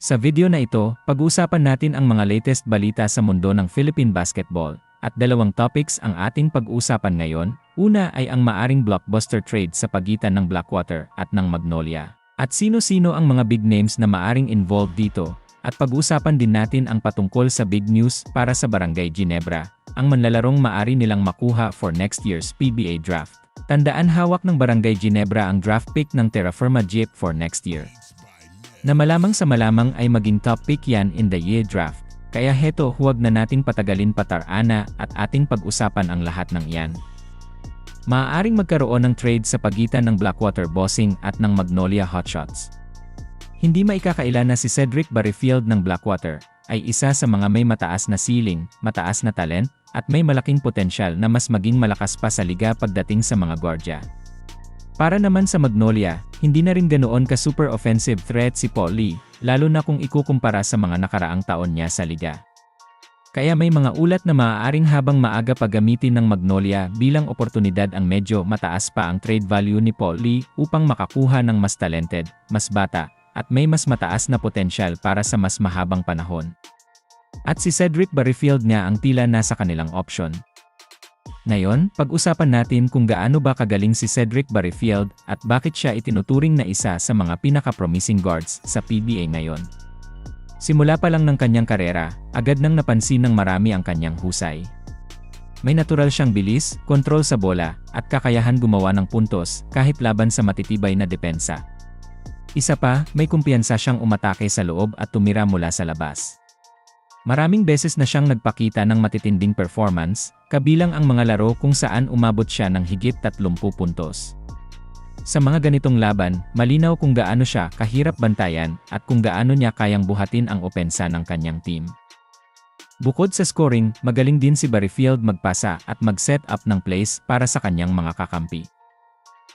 Sa video na ito, pag-uusapan natin ang mga latest balita sa mundo ng Philippine basketball, at dalawang topics ang ating pag-uusapan ngayon. Una ay ang maaring blockbuster trade sa pagitan ng Blackwater at ng Magnolia. At sino-sino ang mga big names na maaring involved dito, at pag-uusapan din natin ang patungkol sa big news para sa Barangay Ginebra, ang manlalarong maari nilang makuha for next year's PBA draft. Tandaan, hawak ng Barangay Ginebra ang draft pick ng Terra Firma Jeep for next year. Na malamang sa malamang ay maging top pick yan in the year draft. Kaya heto, huwag na nating patagalin patarana at ating pag-usapan ang lahat ng iyan. Maaaring magkaroon ng trade sa pagitan ng Blackwater Bossing at ng Magnolia Hotshots. Hindi maikakaila na si Cedric Barrefield ng Blackwater ay isa sa mga may mataas na ceiling, mataas na talent, at may malaking potensyal na mas maging malakas pa sa liga pagdating sa mga gwardya. Para naman sa Magnolia, hindi na rin ganoon ka super offensive threat si Paul Lee, lalo na kung ikukumpara sa mga nakaraang taon niya sa liga. Kaya may mga ulat na maaaring habang maaga pa gamitin ng Magnolia bilang oportunidad ang medyo mataas pa ang trade value ni Paul Lee upang makakuha ng mas talented, mas bata, at may mas mataas na potensyal para sa mas mahabang panahon. At si Cedric Barrefield nga ang tila nasa kanilang option. Ngayon, pag-usapan natin kung gaano ba kagaling si Cedric Barrefield at bakit siya itinuturing na isa sa mga pinaka-promising guards sa PBA ngayon. Simula pa lang ng kanyang karera, agad nang napansin ng marami ang kanyang husay. May natural siyang bilis, kontrol sa bola, at kakayahan gumawa ng puntos kahit laban sa matitibay na depensa. Isa pa, may kumpiyansa siyang umatake sa loob at tumira mula sa labas. Maraming beses na siyang nagpakita ng matitinding performance, kabilang ang mga laro kung saan umabot siya ng higit 30 puntos. Sa mga ganitong laban, malinaw kung gaano siya kahirap bantayan at kung gaano niya kayang buhatin ang opensa ng kanyang team. Bukod sa scoring, magaling din si Barrefield magpasa at mag-set up ng plays para sa kanyang mga kakampi.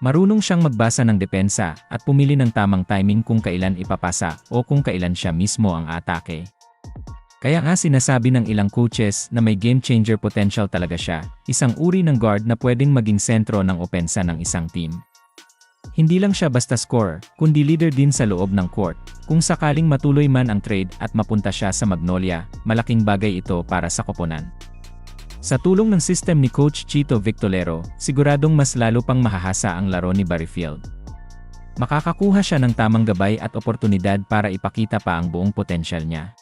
Marunong siyang magbasa ng depensa at pumili ng tamang timing kung kailan ipapasa o kung kailan siya mismo ang atake. Kaya nga sinasabi ng ilang coaches na may game-changer potential talaga siya, isang uri ng guard na pwedeng maging sentro ng opensa ng isang team. Hindi lang siya basta scorer, kundi leader din sa loob ng court. Kung sakaling matuloy man ang trade at mapunta siya sa Magnolia, malaking bagay ito para sa koponan. Sa tulong ng system ni Coach Chito Victolero, siguradong mas lalo pang mahahasa ang laro ni Barrefield. Makakakuha siya ng tamang gabay at oportunidad para ipakita pa ang buong potensyal niya.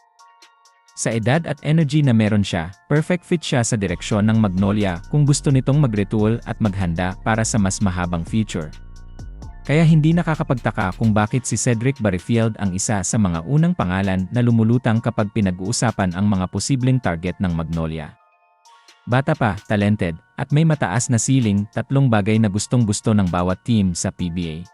Sa edad at energy na meron siya, perfect fit siya sa direksyon ng Magnolia kung gusto nitong mag-retool at maghanda para sa mas mahabang future. Kaya hindi nakakapagtaka kung bakit si Cedric Barrefield ang isa sa mga unang pangalan na lumulutang kapag pinag-uusapan ang mga posibleng target ng Magnolia. Bata pa, talented, at may mataas na ceiling, tatlong bagay na gustong-gusto ng bawat team sa PBA.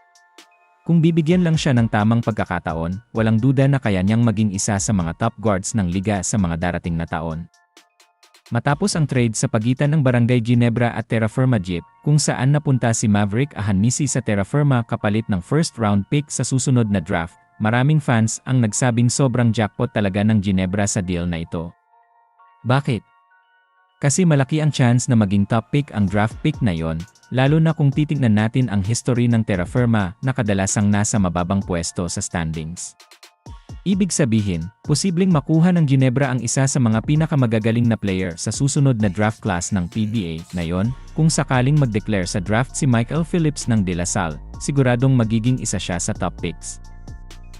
Kung bibigyan lang siya ng tamang pagkakataon, walang duda na kaya niyang maging isa sa mga top guards ng liga sa mga darating na taon. Matapos ang trade sa pagitan ng Barangay Ginebra at Terra Firma Jeep, kung saan napunta si Maverick Ahanmisi sa Terra Firma kapalit ng first round pick sa susunod na draft, maraming fans ang nagsabing sobrang jackpot talaga ng Ginebra sa deal na ito. Bakit? Kasi malaki ang chance na maging top pick ang draft pick na yon, lalo na kung titignan natin ang history ng Terra Firma na kadalasang nasa mababang pwesto sa standings. Ibig sabihin, posibleng makuha ng Ginebra ang isa sa mga pinakamagagaling na player sa susunod na draft class ng PBA na yon, kung sakaling mag-declare sa draft si Michael Phillips ng De La Salle, siguradong magiging isa siya sa top picks.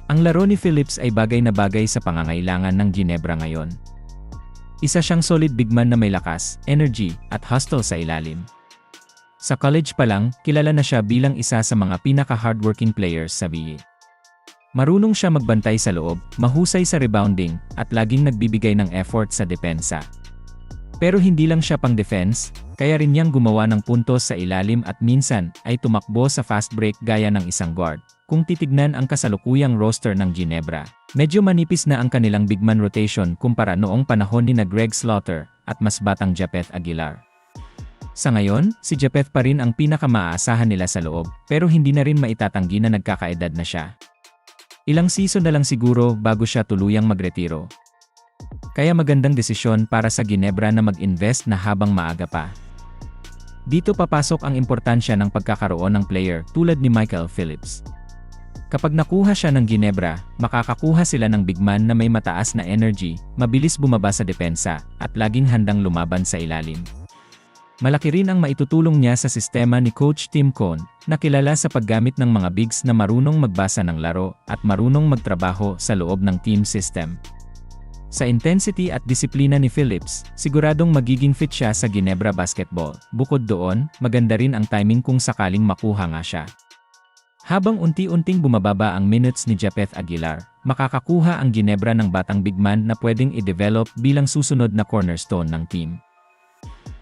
Ang laro ni Phillips ay bagay na bagay sa pangangailangan ng Ginebra ngayon. Isa siyang solid big man na may lakas, energy, at hustle sa ilalim. Sa college pa lang, kilala na siya bilang isa sa mga pinaka-hardworking players sa BA. Marunong siya magbantay sa loob, mahusay sa rebounding, at laging nagbibigay ng effort sa depensa. Pero hindi lang siya pang defense, kaya rin niyang gumawa ng puntos sa ilalim at minsan ay tumakbo sa fast break gaya ng isang guard. Kung titignan ang kasalukuyang roster ng Ginebra, medyo manipis na ang kanilang big man rotation kumpara noong panahon ni Greg Slaughter at mas batang Japeth Aguilar. Sa ngayon, si Japeth pa rin ang pinaka-maaasahan nila sa loob, pero hindi na rin maitatanggi na nagkakaedad na siya. Ilang season na lang siguro bago siya tuluyang magretiro. Kaya magandang desisyon para sa Ginebra na mag-invest na habang maaga pa. Dito papasok ang importansya ng pagkakaroon ng player tulad ni Michael Phillips. Kapag nakuha siya ng Ginebra, makakakuha sila ng bigman na may mataas na energy, mabilis bumaba sa depensa, at laging handang lumaban sa ilalim. Malaki rin ang maitutulong niya sa sistema ni Coach Tim Cone, na kilala sa paggamit ng mga bigs na marunong magbasa ng laro at marunong magtrabaho sa loob ng team system. Sa intensity at disiplina ni Phillips, siguradong magiging fit siya sa Ginebra Basketball. Bukod doon, maganda rin ang timing kung sakaling makuha nga siya. Habang unti-unting bumababa ang minutes ni Japheth Aguilar, makakakuha ang Ginebra ng batang bigman na pwedeng i-develop bilang susunod na cornerstone ng team.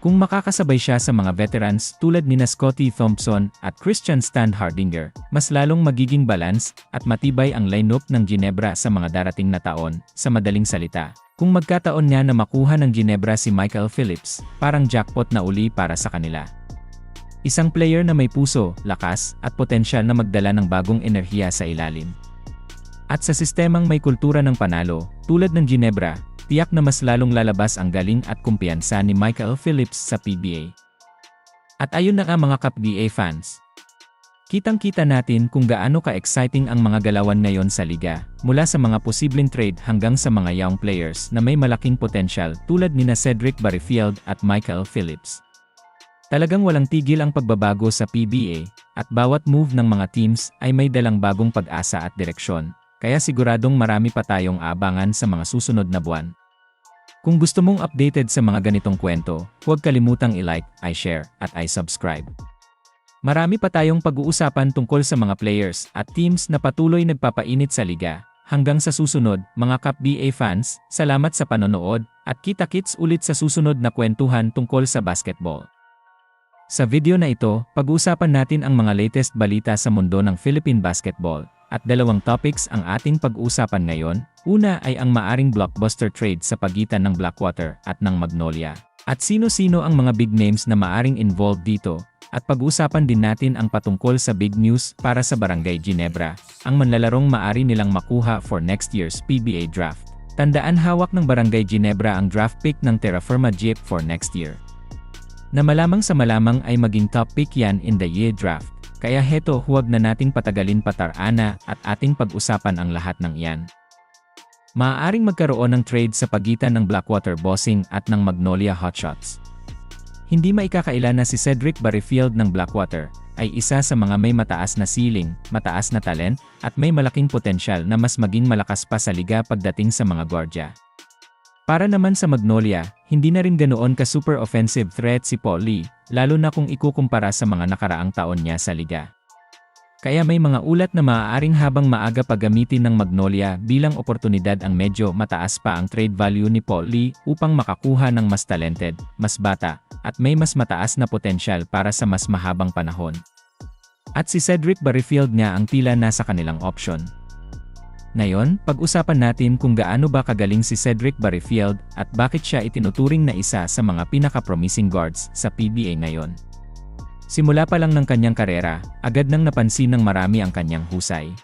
Kung makakasabay siya sa mga veterans tulad nina Scottie Thompson at Christian Standhardinger, mas lalong magiging balance at matibay ang lineup ng Ginebra sa mga darating na taon. Sa madaling salita, kung magkataon niya na makuha ng Ginebra si Michael Phillips, parang jackpot na uli para sa kanila. Isang player na may puso, lakas, at potensyal na magdala ng bagong enerhiya sa ilalim. At sa sistemang may kultura ng panalo, tulad ng Ginebra, tiyak na mas lalong lalabas ang galing at kumpiyansa ni Michael Phillips sa PBA. At ayun na nga mga KAPBA fans. Kitang-kita natin kung gaano ka-exciting ang mga galawan ngayon sa liga, mula sa mga posibleng trade hanggang sa mga young players na may malaking potensyal tulad nina Cedric Barrefield at Michael Phillips. Talagang walang tigil ang pagbabago sa PBA, at bawat move ng mga teams ay may dalang bagong pag-asa at direksyon. Kaya siguradong marami pa tayong aabangan sa mga susunod na buwan. Kung gusto mong updated sa mga ganitong kwento, huwag kalimutang i-like, i-share, at i-subscribe. Marami pa tayong pag-uusapan tungkol sa mga players at teams na patuloy nagpapainit sa liga. Hanggang sa susunod, mga KAPBA fans, salamat sa panonood, at kita-kits ulit sa susunod na kwentuhan tungkol sa basketball. Sa video na ito, pag-uusapan natin ang mga latest balita sa mundo ng Philippine basketball. At dalawang topics ang ating pag-uusapan ngayon. Una ay ang maaring blockbuster trade sa pagitan ng Blackwater at ng Magnolia. At sino-sino ang mga big names na maaring involved dito. At pag-uusapan din natin ang patungkol sa big news para sa Barangay Ginebra, ang manlalarong maari nilang makuha for next year's PBA draft. Tandaan, hawak ng Barangay Ginebra ang draft pick ng Terra Firma Jeep for next year. Na malamang sa malamang ay maging top pick yan in the year draft. Kaya heto, huwag na nating patagalin pa Ana at ating pag-usapan ang lahat ng iyan. Maaaring magkaroon ng trade sa pagitan ng Blackwater Bossing at ng Magnolia Hotshots. Hindi maikakaila na si Cedric Barrefield ng Blackwater ay isa sa mga may mataas na ceiling, mataas na talent, at may malaking potensyal na mas maging malakas pa sa liga pagdating sa mga gwardya. Para naman sa Magnolia, hindi na rin ganoon ka super offensive threat si Paul Lee, lalo na kung ikukumpara sa mga nakaraang taon niya sa liga. Kaya may mga ulat na maaaring habang maaga paggamitin ng Magnolia bilang oportunidad ang medyo mataas pa ang trade value ni Paul Lee upang makakuha ng mas talented, mas bata, at may mas mataas na potensyal para sa mas mahabang panahon. At si Cedric Barrefield nga ang tila nasa kanilang option. Ngayon, pag-usapan natin kung gaano ba kagaling si Cedric Barrefield at bakit siya itinuturing na isa sa mga pinaka-promising guards sa PBA ngayon. Simula pa lang ng kanyang karera, agad nang napansin ng marami ang kanyang husay.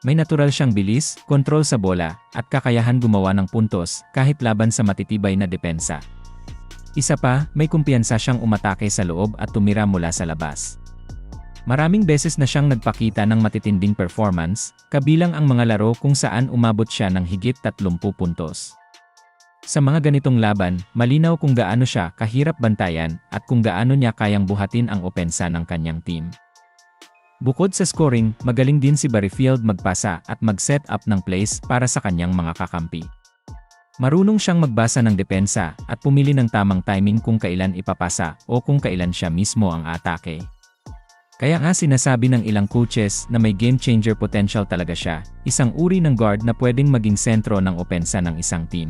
May natural siyang bilis, kontrol sa bola, at kakayahan gumawa ng puntos kahit laban sa matitibay na depensa. Isa pa, may kumpiyansa siyang umatake sa loob at tumira mula sa labas. Maraming beses na siyang nagpakita ng matitinding performance, kabilang ang mga laro kung saan umabot siya ng higit 30 puntos. Sa mga ganitong laban, malinaw kung gaano siya kahirap bantayan at kung gaano niya kayang buhatin ang opensa ng kanyang team. Bukod sa scoring, magaling din si Barrefield magpasa at mag-set up ng plays para sa kanyang mga kakampi. Marunong siyang magbasa ng depensa at pumili ng tamang timing kung kailan ipapasa o kung kailan siya mismo ang atake. Kaya nga sinasabi ng ilang coaches na may game-changer potential talaga siya, isang uri ng guard na pwedeng maging sentro ng opensa ng isang team.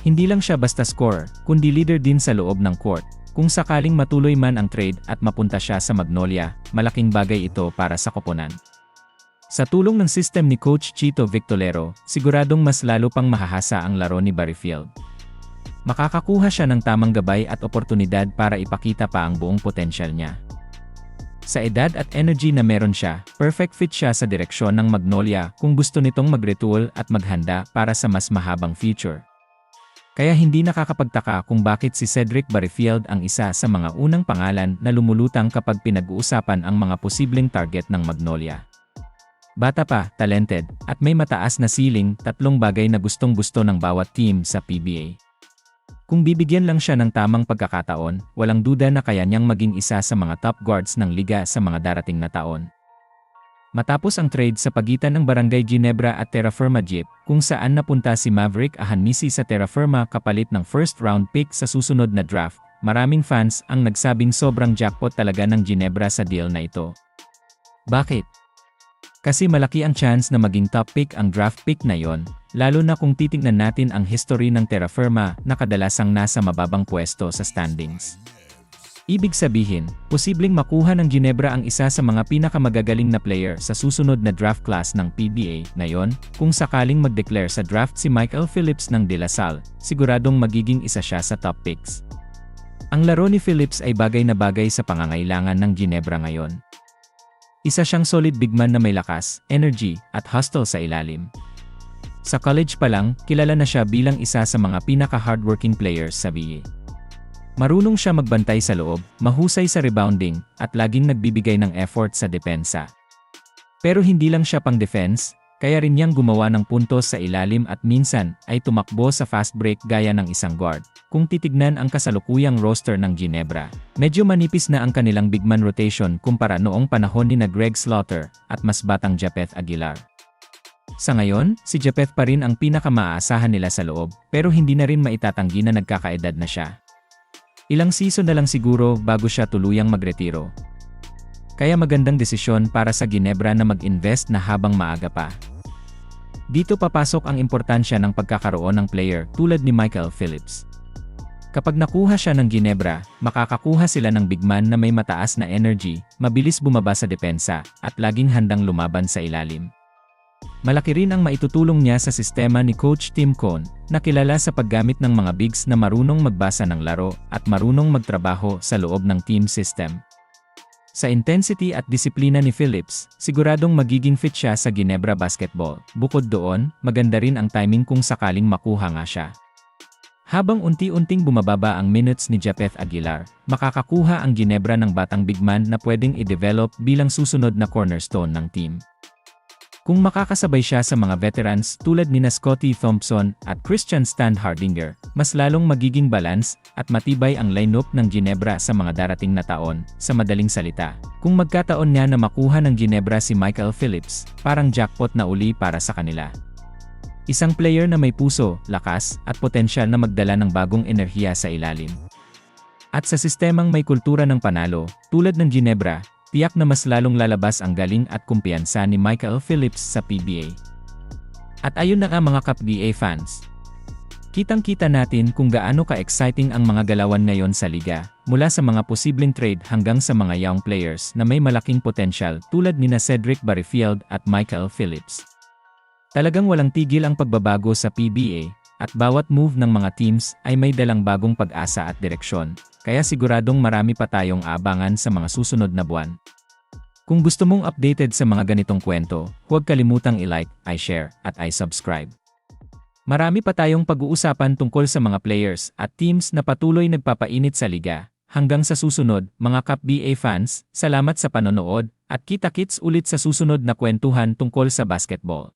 Hindi lang siya basta scorer, kundi leader din sa loob ng court. Kung sakaling matuloy man ang trade at mapunta siya sa Magnolia, malaking bagay ito para sa koponan. Sa tulong ng system ni Coach Chito Victolero, siguradong mas lalo pang mahahasa ang laro ni Barrefield. Makakakuha siya ng tamang gabay at oportunidad para ipakita pa ang buong potensyal niya. Sa edad at energy na meron siya, perfect fit siya sa direksyon ng Magnolia kung gusto nitong mag-retool at maghanda para sa mas mahabang future. Kaya hindi nakakapagtaka kung bakit si Cedric Barrefield ang isa sa mga unang pangalan na lumulutang kapag pinag-uusapan ang mga posibleng target ng Magnolia. Bata pa, talented, at may mataas na ceiling, tatlong bagay na gustong-gusto ng bawat team sa PBA. Kung bibigyan lang siya ng tamang pagkakataon, walang duda na kaya niyang maging isa sa mga top guards ng liga sa mga darating na taon. Matapos ang trade sa pagitan ng Barangay Ginebra at Terra Firma Jeep, kung saan napunta si Maverick Ahanmisi sa Terra Firma kapalit ng first round pick sa susunod na draft, maraming fans ang nagsabing sobrang jackpot talaga ng Ginebra sa deal na ito. Bakit? Kasi malaki ang chance na maging top pick ang draft pick na yon, lalo na kung titingnan natin ang history ng Terra Firma na kadalasang nasa mababang pwesto sa standings. Ibig sabihin, posibleng makuha ng Ginebra ang isa sa mga pinakamagagaling na player sa susunod na draft class ng PBA. Ngayon, kung sakaling mag-declare sa draft si Michael Phillips ng De La Salle, siguradong magiging isa siya sa top picks. Ang laro ni Phillips ay bagay na bagay sa pangangailangan ng Ginebra ngayon. Isa siyang solid big man na may lakas, energy, at hustle sa ilalim. Sa college pa lang, kilala na siya bilang isa sa mga pinaka-hardworking players sa BA. Marunong siya magbantay sa loob, mahusay sa rebounding, at laging nagbibigay ng effort sa depensa. Pero hindi lang siya pang defense, kaya rin niyang gumawa ng puntos sa ilalim at minsan ay tumakbo sa fast break gaya ng isang guard. Kung titignan ang kasalukuyang roster ng Ginebra, medyo manipis na ang kanilang big man rotation kumpara noong panahon ni Greg Slaughter at mas batang Japheth Aguilar. Sa ngayon, si Japheth pa rin ang pinakamaaasahan nila sa loob, pero hindi na rin maitatanggi na nagkakaedad na siya. Ilang season na lang siguro bago siya tuluyang magretiro. Kaya magandang desisyon para sa Ginebra na mag-invest na habang maaga pa. Dito papasok ang importansya ng pagkakaroon ng player tulad ni Michael Phillips. Kapag nakuha siya ng Ginebra, makakakuha sila ng big man na may mataas na energy, mabilis bumaba sa depensa, at laging handang lumaban sa ilalim. Malaki rin ang maitutulong niya sa sistema ni Coach Tim Cone, na kilala sa paggamit ng mga bigs na marunong magbasa ng laro at marunong magtrabaho sa loob ng team system. Sa intensity at disiplina ni Phillips, siguradong magiging fit siya sa Ginebra basketball. Bukod doon, maganda rin ang timing kung sakaling makuha nga siya. Habang unti-unting bumababa ang minutes ni Japheth Aguilar, makakakuha ang Ginebra ng batang big man na pwedeng i-develop bilang susunod na cornerstone ng team. Kung makakasabay siya sa mga veterans tulad ni Scottie Thompson at Christian Stan Hardinger, mas lalong magiging balance at matibay ang lineup ng Ginebra sa mga darating na taon. Sa madaling salita, kung magkataon niya na makuha ng Ginebra si Michael Phillips, parang jackpot na uli para sa kanila. Isang player na may puso, lakas, at potensyal na magdala ng bagong enerhiya sa ilalim. At sa sistemang may kultura ng panalo, tulad ng Ginebra, tiyak na mas lalong lalabas ang galing at kumpiyansa ni Michael Phillips sa PBA. At ayun na nga mga KAPBA fans. Kitang-kita natin kung gaano ka-exciting ang mga galawan ngayon sa liga, mula sa mga posibleng trade hanggang sa mga young players na may malaking potensyal tulad nina Cedric Barrefield at Michael Phillips. Talagang walang tigil ang pagbabago sa PBA, at bawat move ng mga teams ay may dalang bagong pag-asa at direksyon, kaya siguradong marami pa tayong aabangan sa mga susunod na buwan. Kung gusto mong updated sa mga ganitong kwento, huwag kalimutang i-like, i-share, at i-subscribe. Marami pa tayong pag-uusapan tungkol sa mga players at teams na patuloy nagpapainit sa liga. Hanggang sa susunod, mga KAPBA fans, salamat sa panonood, at kita-kits ulit sa susunod na kwentuhan tungkol sa basketball.